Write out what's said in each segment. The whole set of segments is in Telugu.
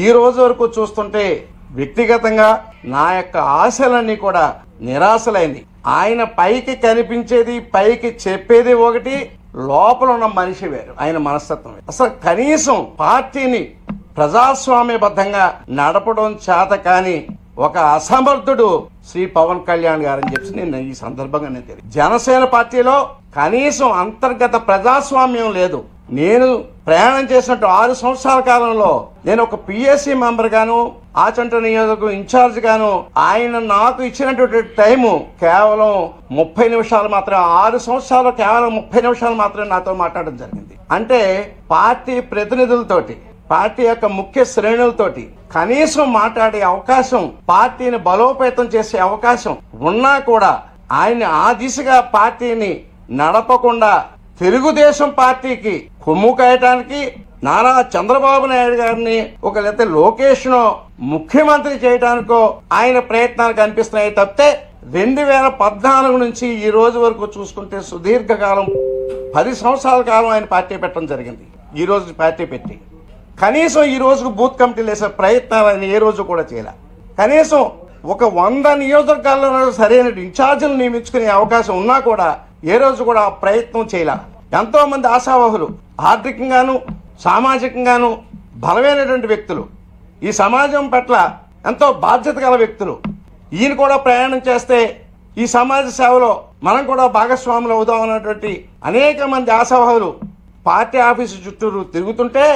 ఈ రోజు వరకు చూస్తుంటే వ్యక్తిగతంగా నా యొక్క ఆశలన్నీ కూడా నిరాశలైంది. ఆయన పైకి కనిపించేది, పైకి చెప్పేది ఒకటి, లోపల ఉన్న మనిషి వేరు, ఆయన మనస్తత్వం. అసలు కనీసం పార్టీని ప్రజాస్వామ్యబద్ధంగా నడపడం చేత కాని ఒక అసమర్థుడు శ్రీ పవన్ కళ్యాణ్ గారని చెప్పి నేను ఈ సందర్భంగా నేను తెలియదు. జనసేన పార్టీలో కనీసం అంతర్గత ప్రజాస్వామ్యం లేదు. నేను ప్రయాణం చేసినట్టు 6 సంవత్సరాల కాలంలో నేను ఒక పిఎస్సి మెంబర్ గాను, ఆచంట నియోజకవర్గం ఇన్ఛార్జ్ గాను, ఆయన నాకు ఇచ్చినటువంటి టైము కేవలం 30 నిమిషాలు మాత్రమే. 6 సంవత్సరాలు కేవలం 30 నిమిషాలు మాత్రమే నాతో మాట్లాడడం జరిగింది. అంటే పార్టీ ప్రతినిధులతోటి, పార్టీ యొక్క ముఖ్య శ్రేణులతోటి కనీసం మాట్లాడే అవకాశం, పార్టీని బలోపేతం చేసే అవకాశం ఉన్నా కూడా ఆయన ఆ దిశగా పార్టీని నడపకుండా తెలుగుదేశం పార్టీకి కొమ్ము కాయటానికి, నారా చంద్రబాబు నాయుడు గారిని లేకపోతే లోకేష్ ను ముఖ్యమంత్రి చేయడానికో ఆయన ప్రయత్నాలు కనిపిస్తున్నాయి తప్పితే 2014 నుంచి ఈ రోజు వరకు చూసుకుంటే సుదీర్ఘకాలం 10 సంవత్సరాల కాలం ఆయన పార్టీ పెట్టడం జరిగింది. ఈ రోజు పార్టీ పెట్టి కనీసం ఈ రోజుకు బూత్ కమిటీలు వేసే ప్రయత్నాలు ఆయన ఏ రోజు కూడా చేయాల. కనీసం ఒక 100 నియోజకవర్గాల్లో సరైన ఇన్ఛార్జీలు నియమించుకునే అవకాశం ఉన్నా కూడా ఏ రోజు కూడా ప్రయత్నం చేయాల. ఎంతో మంది ఆశావహులు, ఆర్థికంగాను సామాజికంగాను బలమైనటువంటి వ్యక్తులు, ఈ సమాజం పట్ల ఎంతో బాధ్యత గల వ్యక్తులు, ఈయన కూడా ప్రయాణం చేస్తే ఈ సమాజ సేవలో మనం కూడా భాగస్వాములు అవుదాం అన్నటువంటి అనేక మంది ఆశావహులు పార్టీ ఆఫీసు చుట్టూరు తిరుగుతుంటే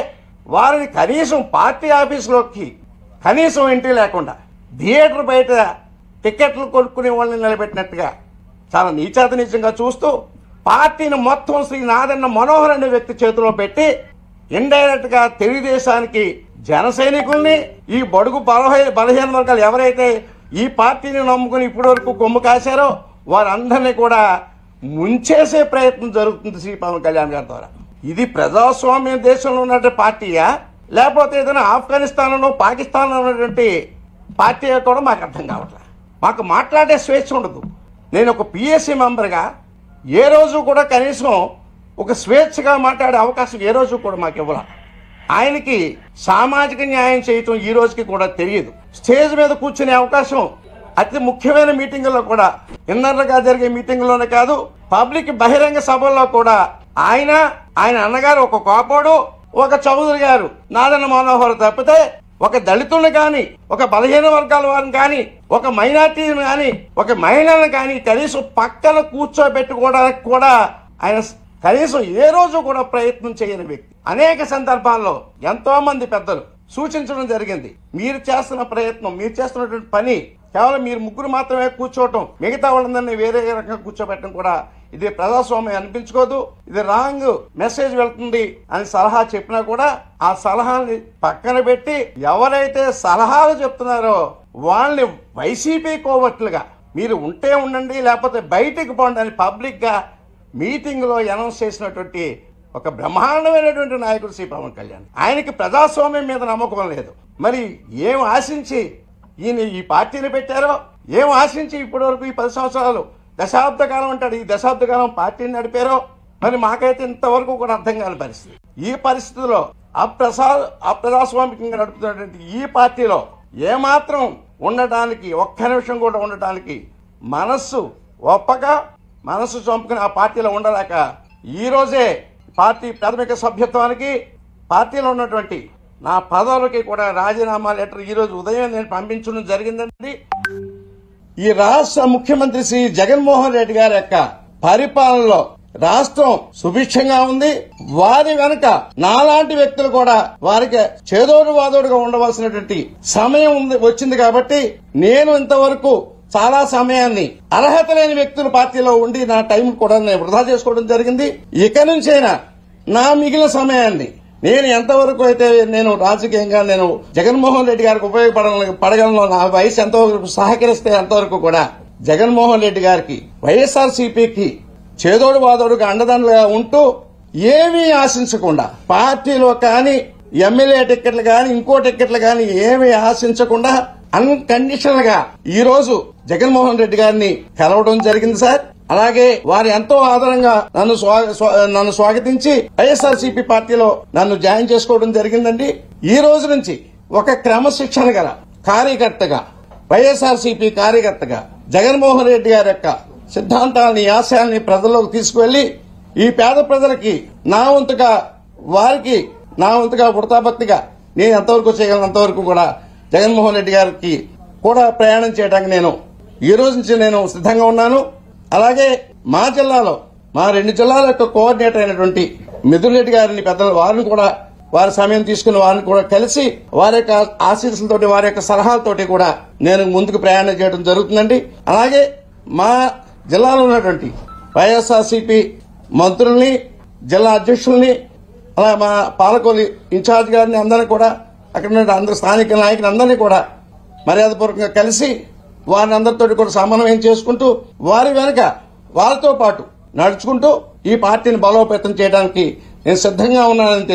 వారిని కనీసం పార్టీ ఆఫీసులోకి కనీసం ఎంట్రీ లేకుండా థియేటర్ బయట టికెట్లు కొనుక్కునే వాళ్ళని నిలబెట్టినట్టుగా చాలా నీచాతనీచంగా చూస్తూ పార్టీని మొత్తం శ్రీ నాదన్న మనోహర్ అనే వ్యక్తి చేతిలో పెట్టి ఇండైరెక్ట్ గా తెలుగుదేశానికి జన సైనికుల్ని, ఈ బడుగు బలహీన వర్గాలు ఎవరైతే ఈ పార్టీని నమ్ముకుని ఇప్పటి వరకు కొమ్ము కాశారో వారందరినీ కూడా ముంచేసే ప్రయత్నం జరుగుతుంది శ్రీ పవన్ కళ్యాణ్ గారి ద్వారా. ఇది ప్రజాస్వామ్య దేశంలో ఉన్నటువంటి పార్టీయా, లేకపోతే ఏదైనా ఆఫ్ఘనిస్తాన్లో పాకిస్తాన్లో ఉన్నటువంటి పార్టీ కూడా మాకు అర్థం కావట్లేదు. మాకు మాట్లాడే స్వేచ్ఛ ఉండదు. నేను ఒక పిఎస్సి మెంబర్గా ఏ రోజు కూడా కనీసం ఒక స్వేచ్ఛగా మాట్లాడే అవకాశం ఏ రోజు కూడా మాకు ఇవ్వాలి. ఆయనకి సామాజిక న్యాయం చేయటం ఈ రోజుకి కూడా తెలియదు. స్టేజ్ మీద కూర్చునే అవకాశం అతి ముఖ్యమైన మీటింగుల్లో కూడా, ఇన్నర్గా జరిగే మీటింగుల్లోనే కాదు, పబ్లిక్ బహిరంగ సభల్లో కూడా ఆయన అన్నగారు ఒక కోపోడు, ఒక చౌదరి గారు నాదన్న మనోహర్ తప్పితే ఒక దళితులను కానీ, ఒక బలహీన వర్గాల వారిని కానీ, ఒక మైనార్టీని కానీ, ఒక మహిళలను కానీ కనీసం పక్కన కూర్చోబెట్టుకోవడానికి కూడా ఆయన కనీసం ఏ రోజు కూడా ప్రయత్నం చేయని వ్యక్తి. అనేక సందర్భాల్లో ఎంతో మంది పెద్దలు సూచించడం జరిగింది, మీరు చేస్తున్న ప్రయత్నం, మీరు చేస్తున్నటువంటి పని కేవలం మీరు ముగ్గురు మాత్రమే కూర్చోవటం, మిగతా వాళ్ళందరినీ వేరే రకంగా కూర్చోబెట్టడం కూడా ఇది ప్రజాస్వామ్యం అనిపించుకోదు, ఇది రాంగ్ మెసేజ్ వెళ్తుంది అని సలహా చెప్పినా కూడా ఆ సలహాని పక్కన పెట్టి ఎవరైతే సలహాలు చెప్తున్నారో వాళ్ళని వైసీపీ కోవట్లుగా మీరు ఉంటే ఉండండి లేకపోతే బయటికి పోండి అని పబ్లిక్ గా మీటింగ్ లో అనౌన్స్ చేసినటువంటి ఒక బ్రహ్మాండమైనటువంటి నాయకుడు శ్రీ పవన్ కళ్యాణ్. ఆయనకి ప్రజాస్వామ్యం మీద నమ్మకం లేదు. మరి ఏం ఆశించి ఈయన ఈ పార్టీని పెట్టారో, ఏం ఆశించి ఇప్పటి వరకు ఈ 10 సంవత్సరాలు దశాబ్ద కాలం అంటాడు, ఈ దశాబ్ద కాలం పార్టీని నడిపారో మరి మాకైతే ఇంతవరకు కూడా అర్థం కాని పరిస్థితి. ఈ పరిస్థితుల్లో అప్రజాస్వామికంగా నడుపుతున్నటువంటి ఈ పార్టీలో ఏమాత్రం ఉండటానికి, ఒక్క నిమిషం కూడా ఉండటానికి మనస్సు ఒప్పక, మనస్సు చంపుకుని ఆ పార్టీలో ఉండలేక ఈ రోజే పార్టీ ప్రాథమిక సభ్యత్వానికి, పార్టీలో ఉన్నటువంటి నా పదవులకి కూడా రాజీనామా లెటర్ ఈ రోజు ఉదయం నేను పంపించడం జరిగిందండి. ఈ రాష్ట్ర ముఖ్యమంత్రి శ్రీ జగన్మోహన్ రెడ్డి గారి యొక్క పరిపాలనలో రాష్ట్రం సుభిక్షంగా ఉంది. వారి వెనుక నాలాంటి వ్యక్తులు కూడా వారికి చేదోడు వాదోడుగా ఉండవలసినటువంటి సమయం వచ్చింది కాబట్టి నేను ఇంతవరకు చాలా సమయాన్ని అర్హత లేని వ్యక్తులు పార్టీలో ఉండి నా టైం కూడా నేను వృధా చేసుకోవడం జరిగింది. ఇక నుంచైనా నా మిగిలిన సమయాన్ని నేను ఎంతవరకు అయితే నేను రాజకీయంగా నేను జగన్మోహన్ రెడ్డి గారికి ఉపయోగపడగలను, నా వయసు ఎంతవరకు సహకరిస్తే అంతవరకు కూడా జగన్మోహన్ రెడ్డి గారికి, వైఎస్ఆర్సీపీకి చేదోడు వాదోడుగా అండదండలుగా ఉంటూ ఏమీ ఆశించకుండా పార్టీలో కానీ, ఎమ్మెల్యే టికెట్లు కానీ, ఇంకో టికెట్లు కానీ ఏమీ ఆశించకుండా అన్కండిషనల్ గా ఈ రోజు జగన్మోహన్ రెడ్డి గారిని కలవడం జరిగింది సార్. అలాగే వారు ఎంతో ఆదరంగా నన్ను స్వాగతించి వైఎస్ఆర్సీపీ పార్టీలో నన్ను జాయిన్ చేసుకోవడం జరిగిందండి. ఈ రోజు నుంచి ఒక క్రమశిక్షణ గల కార్యకర్తగా, వైఎస్ఆర్సీపీ కార్యకర్తగా జగన్మోహన్ రెడ్డి గారి యొక్క సిద్ధాంతాలని, ఆశయాల్ని ప్రజల్లోకి తీసుకువెళ్లి ఈ పేద ప్రజలకి నా వంతుగా వృతాభక్తిగా నేను ఎంతవరకు చేయగలను అంతవరకు కూడా జగన్మోహన్ రెడ్డి గారికి కూడా ప్రయాణం చేయడానికి నేను ఈ రోజు నుంచి నేను సిద్ధంగా ఉన్నాను. అలాగే మా జిల్లాలో, మా 2 జిల్లాల యొక్క కోఆర్డినేటర్ అయినటువంటి మిథున్ రెడ్డి గారిని, పెద్దలు వారిని కూడా, వారి సమయం తీసుకుని వారిని కూడా కలిసి వారి యొక్క ఆశీస్సులతోటి, వారి యొక్క సలహాలతోటి కూడా నేను ముందుకు ప్రయాణం చేయడం జరుగుతుందండి. అలాగే మా జిల్లాలో ఉన్నటువంటి వైఎస్ఆర్సీపీ మంత్రుల్ని, జిల్లా అధ్యక్షుల్ని, అలా మా పాలకొల్లు ఇన్ఛార్జ్ గారిని అందరినీ కూడా, అక్కడ ఉన్న అందరు స్థానిక నాయకులందరినీ కూడా మర్యాదపూర్వకంగా కలిసి వారిని అందరితో కూడా సమన్వయం చేసుకుంటూ వారి వెనుక వారితో పాటు నడుచుకుంటూ ఈ పార్టీని బలోపేతం చేయడానికి నేను సిద్ధంగా ఉన్నానని